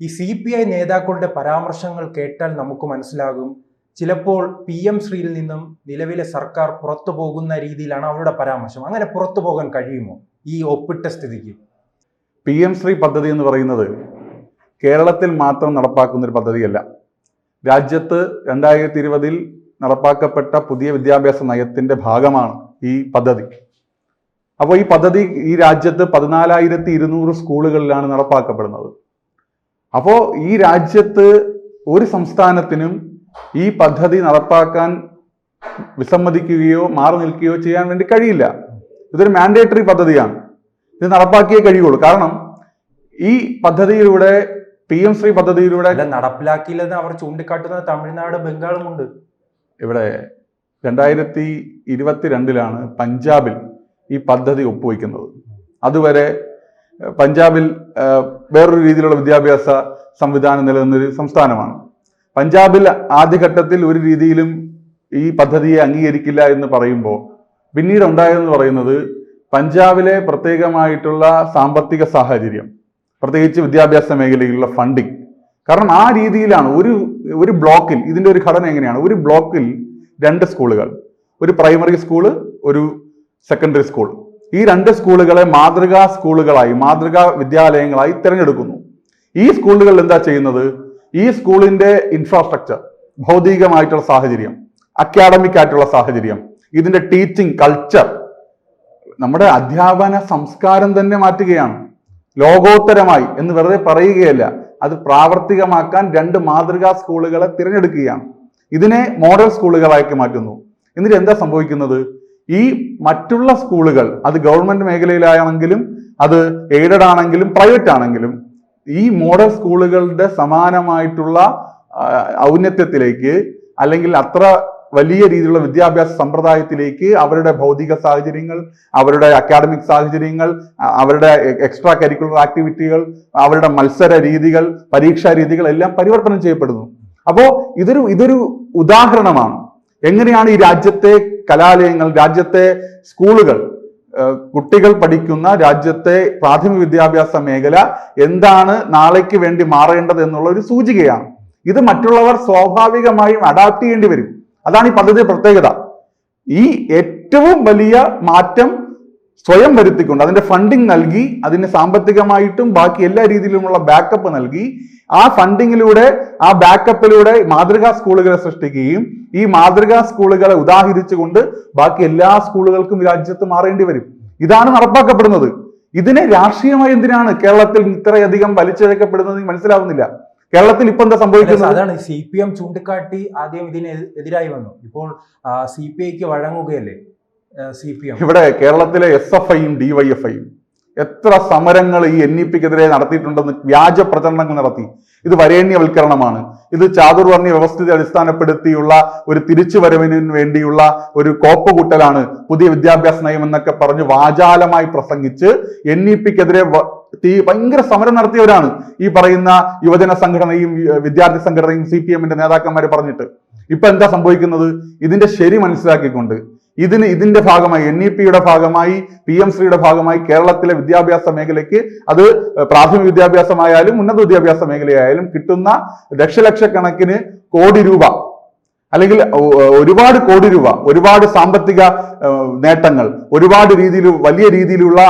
ഈ CPI നേതാക്കളുടെ പരാമർശങ്ങൾ കേട്ടാൽ നമുക്ക് മനസ്സിലാകും, ചിലപ്പോൾ PM ശ്രീയിൽ നിന്നും നിലവിലെ സർക്കാർ പുറത്തു പോകുന്ന രീതിയിലാണ് അവരുടെ പരാമർശം. അങ്ങനെ പുറത്തു പോകാൻ കഴിയുമോ ഈ ഒപ്പിട്ട സ്ഥിതിക്ക്? PM ശ്രീ പദ്ധതി എന്ന് പറയുന്നത് കേരളത്തിൽ മാത്രം നടപ്പാക്കുന്ന ഒരു പദ്ധതിയല്ല. രാജ്യത്ത് 2020 നടപ്പാക്കപ്പെട്ട പുതിയ വിദ്യാഭ്യാസ നയത്തിന്റെ ഭാഗമാണ് ഈ പദ്ധതി. അപ്പോൾ ഈ പദ്ധതി ഈ രാജ്യത്ത് 14,200 സ്കൂളുകളിലാണ് നടപ്പാക്കപ്പെടുന്നത്. അപ്പോൾ ഈ രാജ്യത്ത് ഒരു സംസ്ഥാനത്തിനും ഈ പദ്ധതി നടപ്പാക്കാൻ വിസമ്മതിക്കുകയോ മാറി നിൽക്കുകയോ ചെയ്യാൻ വേണ്ടി കഴിയില്ല. ഇതൊരു മാൻഡേറ്ററി പദ്ധതിയാണ്. ഇത് നടപ്പാക്കിയേ കഴിയുള്ളൂ. കാരണം ഈ പദ്ധതിയിലൂടെ PM ശ്രീ പദ്ധതിയിലൂടെ നടപ്പിലാക്കിയില്ലെന്ന് അവർ ചൂണ്ടിക്കാട്ടുന്നത് തമിഴ്നാട്, ബംഗാളും ഉണ്ട്. ഇവിടെ 2022 പഞ്ചാബിൽ ഈ പദ്ധതി ഒപ്പുവയ്ക്കുന്നത്. അതുവരെ പഞ്ചാബിൽ വേറൊരു രീതിയിലുള്ള വിദ്യാഭ്യാസ സംവിധാനം നിലനിന്നൊരു സംസ്ഥാനമാണ്. പഞ്ചാബിൽ ആദ്യഘട്ടത്തിൽ ഒരു രീതിയിലും ഈ പദ്ധതിയെ അംഗീകരിക്കില്ല എന്ന് പറയുമ്പോൾ പിന്നീട് ഉണ്ടായതെന്ന് പറയുന്നത് പഞ്ചാബിലെ പ്രത്യേകമായിട്ടുള്ള സാമ്പത്തിക സാഹചര്യം, പ്രത്യേകിച്ച് വിദ്യാഭ്യാസ മേഖലയിലുള്ള ഫണ്ടിങ്. കാരണം ആ രീതിയിലാണ് ഒരു ബ്ലോക്കിൽ, ഇതിന്റെ ഒരു ഘടന എങ്ങനെയാണ്, ഒരു ബ്ലോക്കിൽ 2 സ്കൂളുകൾ, ഒരു പ്രൈമറി സ്കൂള്, ഒരു സെക്കൻഡറി സ്കൂൾ. ഈ 2 സ്കൂളുകളെ മാതൃകാ സ്കൂളുകളായി, മാതൃകാ വിദ്യാലയങ്ങളായി തിരഞ്ഞെടുക്കുന്നു. ഈ സ്കൂളുകൾ എന്താ ചെയ്യുന്നത്? ഈ സ്കൂളിന്റെ ഇൻഫ്രാസ്ട്രക്ചർ, ഭൗതികമായിട്ടുള്ള സാഹചര്യം, അക്കാഡമിക് ആയിട്ടുള്ള സാഹചര്യം, ഇതിന്റെ ടീച്ചിങ് കൾച്ചർ, നമ്മുടെ അധ്യാപന സംസ്കാരം തന്നെ മാറ്റുകയാണ്. ലോകോത്തരമായി എന്ന് വെറുതെ പറയുകയല്ല, അത് പ്രാവർത്തികമാക്കാൻ 2 മാതൃകാ സ്കൂളുകളെ തിരഞ്ഞെടുക്കുകയാണ്. ഇതിനെ മോഡൽ സ്കൂളുകളാക്കി മാറ്റുന്നു. എന്നിട്ട് എന്താ സംഭവിക്കുന്നത്? ഈ മറ്റുള്ള സ്കൂളുകൾ, അത് ഗവൺമെന്റ് മേഖലയിലാണെങ്കിലും അത് എയ്ഡഡ് ആണെങ്കിലും പ്രൈവറ്റ് ആണെങ്കിലും, ഈ മോഡൽ സ്കൂളുകളുടെ സമാനമായിട്ടുള്ള ഔന്നത്യത്തിലേക്ക് അല്ലെങ്കിൽ അത്ര വലിയ രീതിയിലുള്ള വിദ്യാഭ്യാസ സമ്പ്രദായത്തിലേക്ക് അവരുടെ ഭൗതിക സാഹചര്യങ്ങൾ, അവരുടെ അക്കാഡമിക് സാഹചര്യങ്ങൾ, അവരുടെ എക്സ്ട്രാ കരിക്കുലർ ആക്ടിവിറ്റികൾ, അവരുടെ മത്സര രീതികൾ, പരീക്ഷാ രീതികൾ എല്ലാം പരിവർത്തനം ചെയ്യപ്പെടുന്നു. അപ്പോൾ ഇതൊരു ഉദാഹരണമാണ് എങ്ങനെയാണ് ഈ രാജ്യത്തെ കലാലയങ്ങൾ, രാജ്യത്തെ സ്കൂളുകൾ, കുട്ടികൾ പഠിക്കുന്ന രാജ്യത്തെ പ്രാഥമിക വിദ്യാഭ്യാസ മേഖല എന്താണ് നാളേക്ക് വേണ്ടി മാറേണ്ടത് എന്നുള്ള ഒരു സൂചികയാണ്. ഇത് മറ്റുള്ളവർ സ്വാഭാവികമായും അഡാപ്റ്റ് ചെയ്യേണ്ടി വരും. അതാണ് ഈ പദ്ധതി പ്രത്യേകത. ഈ ഏറ്റവും വലിയ മാറ്റം സ്വയം വരുത്തിക്കൊണ്ട് അതിന്റെ ഫണ്ടിങ് നൽകി, അതിന് സാമ്പത്തികമായിട്ടും ബാക്കി എല്ലാ രീതിയിലുമുള്ള ബാക്കപ്പ് നൽകി, ആ ഫണ്ടിങ്ങിലൂടെ, ആ ബാക്കപ്പിലൂടെ മാതൃകാ സ്കൂളുകളെ സൃഷ്ടിക്കുകയും ഈ മാതൃകാ സ്കൂളുകളെ ഉദാഹരിച്ചുകൊണ്ട് ബാക്കി എല്ലാ സ്കൂളുകൾക്കും രാജ്യത്ത് മാറേണ്ടി വരും. ഇതാണ് നടപ്പാക്കപ്പെടുന്നത്. ഇതിനെ രാഷ്ട്രീയമായി എന്തിനാണ് കേരളത്തിൽ ഇത്രയധികം വലിച്ചിഴക്കപ്പെടുന്നത് മനസ്സിലാവുന്നില്ല. കേരളത്തിൽ ഇപ്പൊ എന്താ സംഭവിക്കുന്നത്? അതാണ് CPM ചൂണ്ടിക്കാട്ടി ആദ്യം ഇതിന് എതിരായി വന്നു. ഇപ്പോൾ CPIക്ക് വഴങ്ങുകയല്ലേ CPM. ഇവിടെ കേരളത്തിലെ SFIയും DYFIയും എത്ര സമരങ്ങൾ ഈ NEPക്കെതിരെ നടത്തിയിട്ടുണ്ടെന്ന് വ്യാജ പ്രചരണങ്ങൾ നടത്തി. ഇത് വരേണ്യവൽക്കരണമാണ്, ഇത് ചാതുർവർണ്ണ വ്യവസ്ഥിതി അടിസ്ഥാനപ്പെടുത്തിയുള്ള ഒരു തിരിച്ചുവരവിന് വേണ്ടിയുള്ള ഒരു കോപ്പുകൂട്ടലാണ് പുതിയ വിദ്യാഭ്യാസ നയം എന്നൊക്കെ പറഞ്ഞ് വാചാലമായി പ്രസംഗിച്ച് NEPക്കെതിരെ ഭയങ്കര സമരം നടത്തിയവരാണ് ഈ പറയുന്ന യുവജന സംഘടനയും വിദ്യാർത്ഥി സംഘടനയും CPMന്റെ നേതാക്കന്മാര് പറഞ്ഞിട്ട്. ഇപ്പൊ എന്താ സംഭവിക്കുന്നത്? ഇതിന്റെ ശരി മനസ്സിലാക്കിക്കൊണ്ട് ഇതിന്റെ ഭാഗമായി, NEPയുടെ ഭാഗമായി, PM ശ്രീയുടെ ഭാഗമായി കേരളത്തിലെ വിദ്യാഭ്യാസ മേഖലയ്ക്ക്, അത് പ്രാഥമിക വിദ്യാഭ്യാസമായാലും ഉന്നത വിദ്യാഭ്യാസ മേഖലയായാലും കിട്ടുന്ന ദശലക്ഷക്കണക്കിന് കോടി രൂപ, അല്ലെങ്കിൽ ഒരുപാട് കോടി രൂപ, ഒരുപാട് സാമ്പത്തിക നേട്ടങ്ങൾ, ഒരുപാട് വലിയ രീതിയിലുള്ള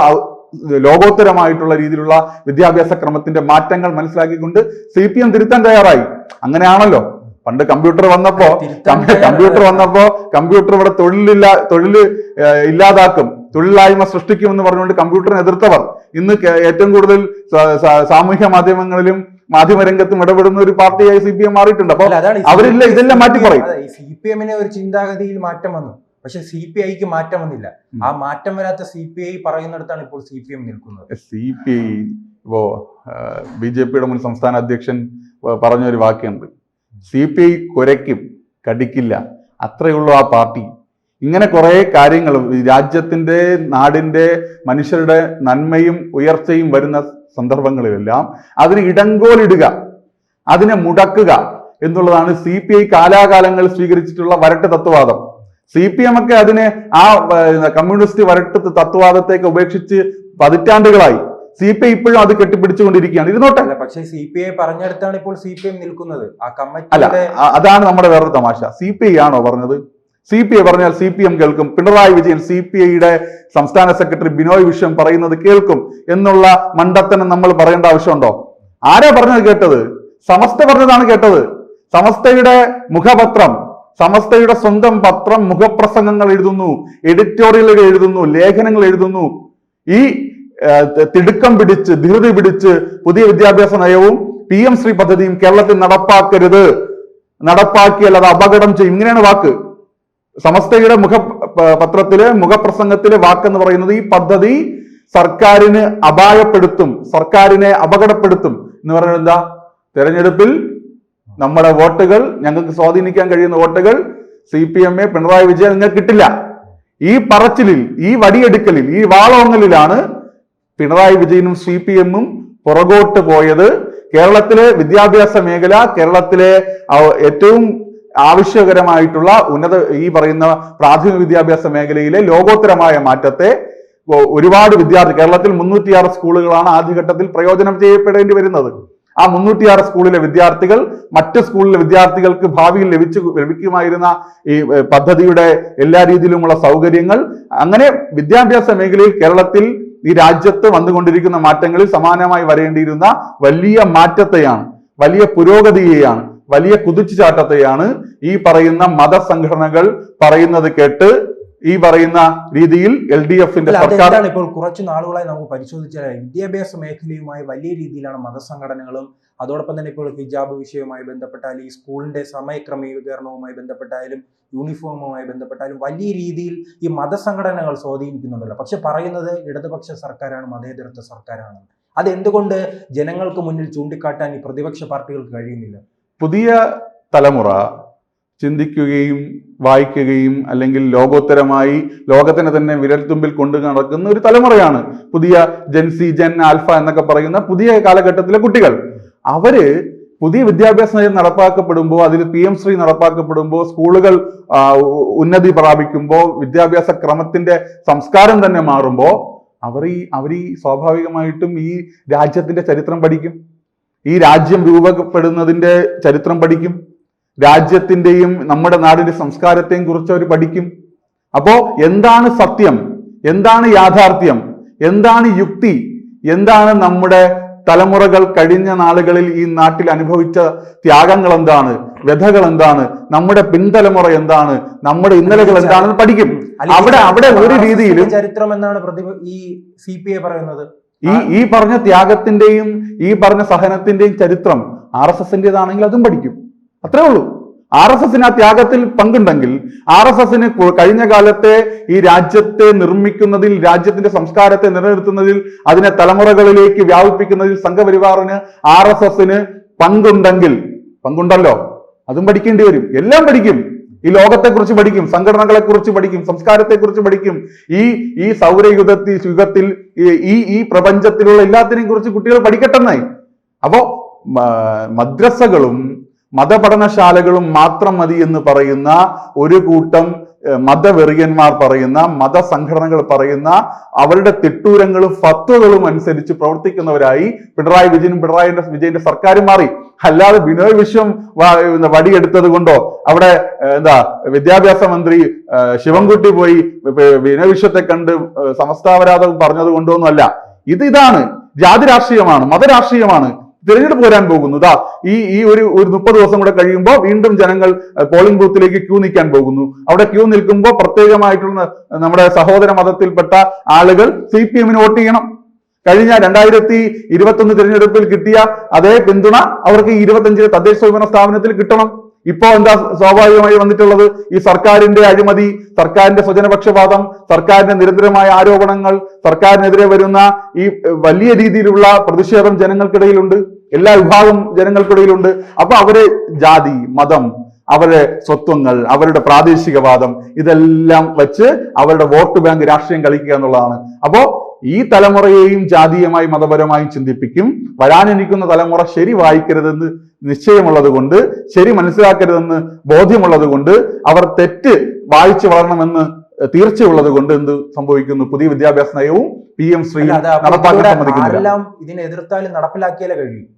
ലോകോത്തരമായിട്ടുള്ള രീതിയിലുള്ള വിദ്യാഭ്യാസ ക്രമത്തിന്റെ മാറ്റങ്ങൾ മനസ്സിലാക്കിക്കൊണ്ട് CPM തിരുത്താൻ തയ്യാറായി. അങ്ങനെയാണല്ലോ പണ്ട് കമ്പ്യൂട്ടർ വന്നപ്പോ കമ്പ്യൂട്ടർ ഇവിടെ തൊഴിൽ ഇല്ലാതാക്കും, തൊഴിലില്ലായ്മ സൃഷ്ടിക്കുമെന്ന് പറഞ്ഞുകൊണ്ട് കമ്പ്യൂട്ടറിനെ എതിർത്തവർ ഇന്ന് ഏറ്റവും കൂടുതൽ സാമൂഹ്യ മാധ്യമങ്ങളിലും മാധ്യമരംഗത്തും ഇടപെടുന്ന ഒരു പാർട്ടിയായി CPM മാറിയിട്ടുണ്ട്. അപ്പൊ അവരില്ല, ഇതെല്ലാം മാറ്റി പറയും. CPMന് ഒരു ചിന്താഗതിയിൽ മാറ്റം വന്നു, പക്ഷെ CPIക്ക് മാറ്റം വന്നില്ല. ആ മാറ്റം വരാത്ത CPI പറയുന്നിടത്താണ് ഇപ്പോൾ CPM നിൽക്കുന്നത്. CPI ഇപ്പോ BJPയുടെ മുൻ സംസ്ഥാന അധ്യക്ഷൻ പറഞ്ഞൊരു വാക്യമുണ്ട്, CPI കുരയ്ക്കും കടിക്കില്ല, അത്രയുള്ളൂ ആ പാർട്ടി. ഇങ്ങനെ കുറെ കാര്യങ്ങൾ രാജ്യത്തിന്റെ, നാടിന്റെ, മനുഷ്യരുടെ നന്മയും ഉയർച്ചയും വരുന്ന സന്ദർഭങ്ങളിലെല്ലാം അതിന് ഇടങ്കോലിടുക, അതിനെ മുടക്കുക എന്നുള്ളതാണ് CPI കാലാകാലങ്ങൾ സ്വീകരിച്ചിട്ടുള്ള വരട്ട് തത്വവാദം. CPM ഒക്കെ അതിനെ ആ കമ്മ്യൂണിസ്റ്റ് വരട്ട് തത്വവാദത്തേക്ക് ഉപേക്ഷിച്ച് പതിറ്റാണ്ടുകളായി. CPI ഇപ്പോഴും അത് കെട്ടിപ്പിടിച്ചുകൊണ്ടിരിക്കുകയാണ്. ഇരുന്നോട്ടെ. പക്ഷേ CPI പറഞ്ഞെടുത്താണ് ഇപ്പോൾ CPM നിൽക്കുന്നത്. ആ അല്ല, കമ്മിറ്റി അതാണ് നമ്മുടെ വേറൊരു തമാശ. CPI ആണോ പറഞ്ഞത്? CPI പറഞ്ഞാൽ CPM കേൾക്കും. പിണറായി വിജയൻ CPIയുടെ സംസ്ഥാന സെക്രട്ടറി ബിനോയ് വിശ്വം പറയുന്നത് കേൾക്കും എന്നുള്ള മണ്ടത്തനം നമ്മൾ പറയേണ്ട ആവശ്യമുണ്ടോ? ആരാ പറഞ്ഞത് കേട്ടത്? സമസ്ത പറഞ്ഞതാണ് കേട്ടത്. സമസ്തയുടെ മുഖപത്രം, സമസ്തയുടെ സ്വന്തം പത്രം മുഖപ്രസംഗങ്ങൾ എഴുതുന്നു, എഡിറ്റോറിയലുകൾ എഴുതുന്നു, ലേഖനങ്ങൾ എഴുതുന്നു. ഈ തിടുക്കം പിടിച്ച് ധൃതി പിടിച്ച് പുതിയ വിദ്യാഭ്യാസ നയവും PM ശ്രീ പദ്ധതിയും കേരളത്തിൽ നടപ്പാക്കരുത്, നടപ്പാക്കിയാൽ അത് അപകടം ചെയ്യും, ഇങ്ങനെയാണ് വാക്ക്. സമസ്തയുടെ പത്രത്തിലെ മുഖപ്രസംഗത്തിലെ വാക്കെന്ന് പറയുന്നത് ഈ പദ്ധതി സർക്കാരിന് അപായപ്പെടുത്തും, സർക്കാരിനെ അപകടപ്പെടുത്തും എന്ന് പറഞ്ഞാൽ എന്താ? തെരഞ്ഞെടുപ്പിൽ നമ്മുടെ വോട്ടുകൾ, ഞങ്ങൾക്ക് സ്വാധീനിക്കാൻ കഴിയുന്ന വോട്ടുകൾ CPM പിണറായി വിജയൻ നിങ്ങൾക്ക് കിട്ടില്ല. ഈ പറച്ചിലിൽ, ഈ വടിയെടുക്കലിൽ, ഈ വാളോങ്ങലിലാണ് പിണറായി വിജയനും CPM പുറകോട്ട് പോയത്. കേരളത്തിലെ വിദ്യാഭ്യാസ മേഖല, കേരളത്തിലെ ഏറ്റവും ആവശ്യകരമായിട്ടുള്ള ഈ പറയുന്ന പ്രാഥമിക വിദ്യാഭ്യാസ മേഖലയിലെ ലോകോത്തരമായ മാറ്റത്തെ ഒരുപാട് വിദ്യാർത്ഥി, കേരളത്തിൽ 306 സ്കൂളുകളാണ് ആദ്യഘട്ടത്തിൽ പ്രയോജനം ചെയ്യപ്പെടേണ്ടി വരുന്നത്. ആ 306 സ്കൂളിലെ വിദ്യാർത്ഥികൾ മറ്റ് സ്കൂളിലെ വിദ്യാർത്ഥികൾക്ക് ഭാവിയിൽ ലഭിക്കുമായിരുന്ന ഈ പദ്ധതിയുടെ എല്ലാ രീതിയിലുമുള്ള സൗകര്യങ്ങൾ, അങ്ങനെ വിദ്യാഭ്യാസ മേഖലയിൽ കേരളത്തിൽ ഈ രാജ്യത്ത് വന്നുകൊണ്ടിരിക്കുന്ന മാറ്റങ്ങളിൽ സമാനമായി വരേണ്ടിയിരുന്ന വലിയ മാറ്റത്തെയാണ്, വലിയ പുരോഗതിയെയാണ്, വലിയ കുതിച്ചുചാട്ടത്തെയാണ് ഈ പറയുന്ന മതസംഘടനകൾ പറയുന്നത് കേട്ട് ഈ പറയുന്ന രീതിയിൽ LDFന്റെ സർക്കാർ ഇപ്പോൾ കുറച്ചു നാളുകളായി നമുക്ക് പരിശോധിച്ചാൽ വിദ്യാഭ്യാസ മേഖലയുമായി വലിയ രീതിയിലാണ് മതസംഘടനകളും, അതോടൊപ്പം തന്നെ ഇപ്പോൾ ഹിജാബ് വിഷയവുമായി ബന്ധപ്പെട്ടാലും, ഈ സ്കൂളിന്റെ സമയക്രമീകരണവുമായി ബന്ധപ്പെട്ടാലും, യൂണിഫോമുമായി ബന്ധപ്പെട്ടാലും വലിയ രീതിയിൽ ഈ മതസംഘടനകൾ സ്വാധീനിക്കുന്നുണ്ടല്ലോ. പക്ഷെ പറയുന്നത് ഇടതുപക്ഷ സർക്കാരാണ്, മതേതരത്വ സർക്കാരാണ്. അതെന്തുകൊണ്ട് ജനങ്ങൾക്ക് മുന്നിൽ ചൂണ്ടിക്കാട്ടാൻ ഈ പ്രതിപക്ഷ പാർട്ടികൾക്ക് കഴിയുന്നില്ല? പുതിയ തലമുറ ചിന്തിക്കുകയും വായിക്കുകയും അല്ലെങ്കിൽ ലോകോത്തരമായി ലോകത്തിനെ തന്നെ വിരൽത്തുമ്പിൽ കൊണ്ടു നടക്കുന്ന ഒരു തലമുറയാണ് പുതിയ ജെൻസി, ജെൻ ആൽഫ എന്നൊക്കെ പറയുന്ന പുതിയ കാലഘട്ടത്തിലെ കുട്ടികൾ. അവര് പുതിയ വിദ്യാഭ്യാസ നയം നടപ്പാക്കപ്പെടുമ്പോൾ, അതിൽ PM ശ്രീ നടപ്പാക്കപ്പെടുമ്പോൾ, സ്കൂളുകൾ ഉന്നതി പ്രാപിക്കുമ്പോൾ, വിദ്യാഭ്യാസ ക്രമത്തിന്റെ സംസ്കാരം തന്നെ മാറുമ്പോൾ അവർ ഈ സ്വാഭാവികമായിട്ടും ഈ രാജ്യത്തിന്റെ ചരിത്രം പഠിക്കും, ഈ രാജ്യം രൂപപ്പെടുന്നതിന്റെ ചരിത്രം പഠിക്കും, രാജ്യത്തിന്റെയും നമ്മുടെ നാടിന്റെ സംസ്കാരത്തെയും കുറിച്ച് അവർ പഠിക്കും. അപ്പോ എന്താണ് സത്യം, എന്താണ് യാഥാർത്ഥ്യം, എന്താണ് യുക്തി, എന്താണ് നമ്മുടെ തലമുറകൾ കഴിഞ്ഞ നാളുകളിൽ ഈ നാട്ടിൽ അനുഭവിച്ച ത്യാഗങ്ങൾ എന്താണ്, വ്യഥകൾ എന്താണ്, നമ്മുടെ പിൻതലമുറ എന്താണ്, നമ്മുടെ ഇന്നലകൾ എന്താണെന്ന് പഠിക്കും. അവിടെ ഒരു രീതിയിലും ചരിത്രം എന്നാണ് ഈ CPI പറയുന്നത്. ഈ പറഞ്ഞ ത്യാഗത്തിന്റെയും ഈ പറഞ്ഞ സഹനത്തിന്റെയും ചരിത്രം RSSന്റേതാണെങ്കിൽ അതും പഠിക്കും. അത്രേ ഉള്ളൂ. RSSന് ആ ത്യാഗത്തിൽ പങ്കുണ്ടെങ്കിൽ, RSSന് കഴിഞ്ഞ കാലത്തെ ഈ രാജ്യത്തെ നിർമ്മിക്കുന്നതിൽ, രാജ്യത്തിന്റെ സംസ്കാരത്തെ നിലനിർത്തുന്നതിൽ, അതിനെ തലമുറകളിലേക്ക് വ്യാപിപ്പിക്കുന്നതിൽ സംഘപരിവാറിന് RSSന് പങ്കുണ്ടല്ലോ, അതും പഠിക്കേണ്ടി വരും. എല്ലാം പഠിക്കും. ഈ ലോകത്തെക്കുറിച്ച് പഠിക്കും, സംഘടനകളെ കുറിച്ച് പഠിക്കും, സംസ്കാരത്തെ കുറിച്ച് പഠിക്കും. ഈ സൗരയുഗത്തിൽ ഈ പ്രപഞ്ചത്തിലുള്ള എല്ലാത്തിനെയും കുറിച്ച് കുട്ടികൾ പഠിക്കട്ടെന്നായി. അപ്പോ മദ്രസകളും മതപഠനശാലകളും മാത്രം മതി എന്ന് പറയുന്ന ഒരു കൂട്ടം മതവെറിയന്മാർ പറയുന്ന, മതസംഘടനകൾ പറയുന്ന അവരുടെ തിട്ടൂരങ്ങളും ഫത്വകളും അനുസരിച്ച് പ്രവർത്തിക്കുന്നവരായി പിണറായി വിജയന്റെ സർക്കാർ മാറി. അല്ലാതെ ബിനോയ് വിശ്വം വടിയെടുത്തത് കൊണ്ടോ, അവിടെ വിദ്യാഭ്യാസ മന്ത്രി ശിവൻകുട്ടി പോയി ബിനോയ് വിശ്വത്തെ കണ്ട് സമസ്താപരാധം പറഞ്ഞത് കൊണ്ടൊന്നുമല്ല. ഇതാണ് ജാതി രാഷ്ട്രീയമാണ്, മതരാഷ്ട്രീയമാണ്. തിരഞ്ഞെടുപ്പ് വരാൻ പോകുന്നു. ഈ ഒരു 30 ദിവസം കൂടെ കഴിയുമ്പോൾ വീണ്ടും ജനങ്ങൾ പോളിംഗ് ബൂത്തിലേക്ക് ക്യൂ നിൽക്കാൻ പോകുന്നു. അവിടെ ക്യൂ നിൽക്കുമ്പോൾ പ്രത്യേകമായിട്ടുള്ള നമ്മുടെ സഹോദര മതത്തിൽപ്പെട്ട ആളുകൾ CPM വോട്ട് ചെയ്യണം. കഴിഞ്ഞ 2021 തിരഞ്ഞെടുപ്പിൽ കിട്ടിയ അതേ പിന്തുണ അവർക്ക് 25 തദ്ദേശ സ്വയംഭരണ സ്ഥാപനത്തിൽ കിട്ടണം. ഇപ്പോ എന്താ സ്വാഭാവികമായി വന്നിട്ടുള്ളത്? ഈ സർക്കാരിന്റെ അഴിമതി, സർക്കാരിന്റെ സ്വജനപക്ഷപാതം, സർക്കാരിന്റെ നിരന്തരമായ ആരോപണങ്ങൾ, സർക്കാരിനെതിരെ വരുന്ന ഈ വലിയ രീതിയിലുള്ള പ്രതിഷേധം ജനങ്ങൾക്കിടയിലുണ്ട്, എല്ലാ വിഭാഗം ജനങ്ങൾക്കിടയിലുണ്ട്. അപ്പൊ അവര് ജാതി, മതം, അവരുടെ സ്വത്വങ്ങൾ, അവരുടെ പ്രാദേശികവാദം ഇതെല്ലാം വെച്ച് അവരുടെ വോട്ട് ബാങ്ക് രാഷ്ട്രീയം കളിക്കുക എന്നുള്ളതാണ്. അപ്പോ ഈ തലമുറയെയും ജാതീയമായി മതപരമായും ചിന്തിപ്പിക്കും. വരാനിരിക്കുന്ന തലമുറ ശരി വായിക്കരുതെന്ന് നിശ്ചയമുള്ളത് കൊണ്ട്, ശരി മനസ്സിലാക്കരുതെന്ന് ബോധ്യമുള്ളത് കൊണ്ട്, അവർ തെറ്റ് വായിച്ചു വളരണമെന്ന് തീർച്ചയുള്ളത് കൊണ്ട് എന്ത് സംഭവിക്കുന്നു? പുതിയ വിദ്യാഭ്യാസ നയവും PM ശ്രീ അല്ല, അത് അപ്പോൾ നടപ്പാക്കാൻ ഇവിടെ സമ്മതിക്കുന്നില്ല. ആരെല്ലാം ഇതിനെ എതിർത്താലും നടപ്പിലാക്കിയാലേ കഴിയും.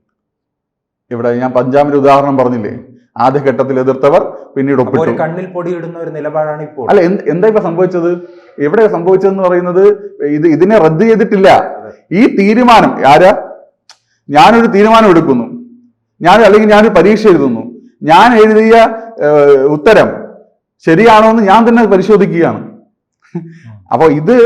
ഇവിടെ ഞാൻ പഞ്ചാബിന്റെ ഉദാഹരണം പറഞ്ഞില്ലേ, ആദ്യഘട്ടത്തിൽ എതിർത്തവർ പിന്നീട് അപ്പോൾ ഒരു ഒപ്പിട്ടു. കണ്ണിൽ പൊടിയിടുന്ന ഒരു നിലപാടാണ് ഇപ്പോൾ. അല്ല, എന്താ ഇപ്പൊ സംഭവിച്ചത്? എവിടെ സംഭവിച്ചതെന്ന് പറയുന്നത്, ഇതിനെ റദ്ദ് ചെയ്തിട്ടില്ല. ഈ തീരുമാനം ഞാനൊരു തീരുമാനം എടുക്കുന്നു, അല്ലെങ്കിൽ ഞാനൊരു പരീക്ഷ എഴുതുന്നു, ഞാൻ എഴുതിയ ഉത്തരം ശരിയാണോ എന്ന് ഞാൻ തന്നെ പരിശോധിക്കുകയാണ്. അപ്പോൾ ഇത്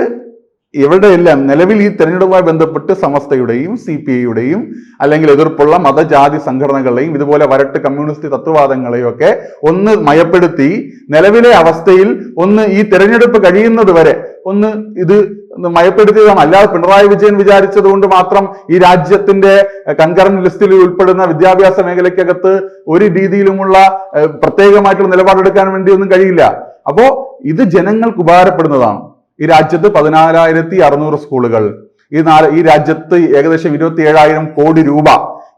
ഇവരുടെയെല്ലാം നിലവിൽ ഈ തെരഞ്ഞെടുപ്പുമായി ബന്ധപ്പെട്ട് സമസ്തയുടെയും CPIയുടെയും അല്ലെങ്കിൽ എതിർപ്പുള്ള മതജാതി സംഘടനകളെയും ഇതുപോലെ വരട്ട് കമ്മ്യൂണിസ്റ്റ് തത്വവാദങ്ങളെയും ഒക്കെ ഒന്ന് മയപ്പെടുത്തി നിലവിലെ അവസ്ഥയിൽ ഒന്ന് ഈ തെരഞ്ഞെടുപ്പ് കഴിയുന്നത് വരെ ഒന്ന് ഇത് മയപ്പെടുത്തിയതാണ്. അല്ലാതെ പിണറായി വിജയൻ വിചാരിച്ചത് കൊണ്ട് മാത്രം ഈ രാജ്യത്തിന്റെ കൺകറന്റ് ലിസ്റ്റിൽ ഉൾപ്പെടുന്ന വിദ്യാഭ്യാസ മേഖലയ്ക്കകത്ത് ഒരു രീതിയിലുമുള്ള പ്രത്യേകമായിട്ടുള്ള നിലപാടെടുക്കാൻ വേണ്ടി ഒന്നും കഴിയില്ല. അപ്പോ ഇത് ജനങ്ങൾക്ക് ഉപകാരപ്പെടുന്നതാണ്. ഈ രാജ്യത്ത് 14,600 സ്കൂളുകൾ, ഈ രാജ്യത്ത് ഏകദേശം 27,000 കോടി രൂപ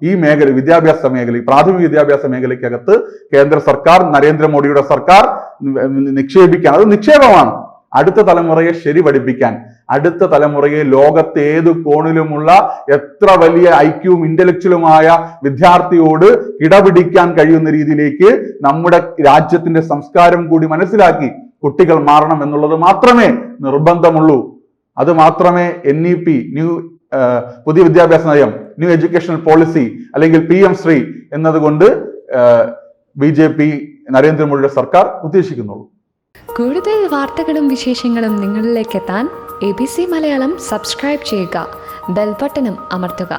ഈ മേഖല വിദ്യാഭ്യാസ മേഖല പ്രാഥമിക വിദ്യാഭ്യാസ മേഖലയ്ക്കകത്ത് കേന്ദ്ര സർക്കാർ, നരേന്ദ്രമോദിയുടെ സർക്കാർ നിക്ഷേപിക്കാൻ, അത് നിക്ഷേപമാണ്. അടുത്ത തലമുറയെ ശരി പഠിപ്പിക്കാൻ, അടുത്ത തലമുറയെ ലോകത്തെ ഏത് കോണിലുമുള്ള എത്ര വലിയ ഐക്യവും ഇന്റലക്ച്വലുമായ വിദ്യാർത്ഥിയോട് കിടപിടിക്കാൻ കഴിയുന്ന രീതിയിലേക്ക് നമ്മുടെ രാജ്യത്തിന്റെ സംസ്കാരം കൂടി മനസ്സിലാക്കി കുട്ടികൾ മാറണം എന്നുള്ളത് മാത്രമേ നിർബന്ധമുള്ളൂ. അത് മാത്രമേ NEP പുതിയ വിദ്യാഭ്യാസ നയം, ന്യൂ എഡ്യൂക്കേഷണൽ പോളിസി അല്ലെങ്കിൽ PM ശ്രീ എന്നതുകൊണ്ട് BJP നരേന്ദ്രമോദിയുടെ സർക്കാർ ഉദ്ദേശിക്കുന്നുള്ളൂ. കൂടുതൽ വാർത്തകളും വിശേഷങ്ങളും നിങ്ങളിലേക്ക് എത്താൻ ABC മലയാളം സബ്സ്ക്രൈബ് ചെയ്യുക, ബെൽ ബട്ടണും അമർത്തുക.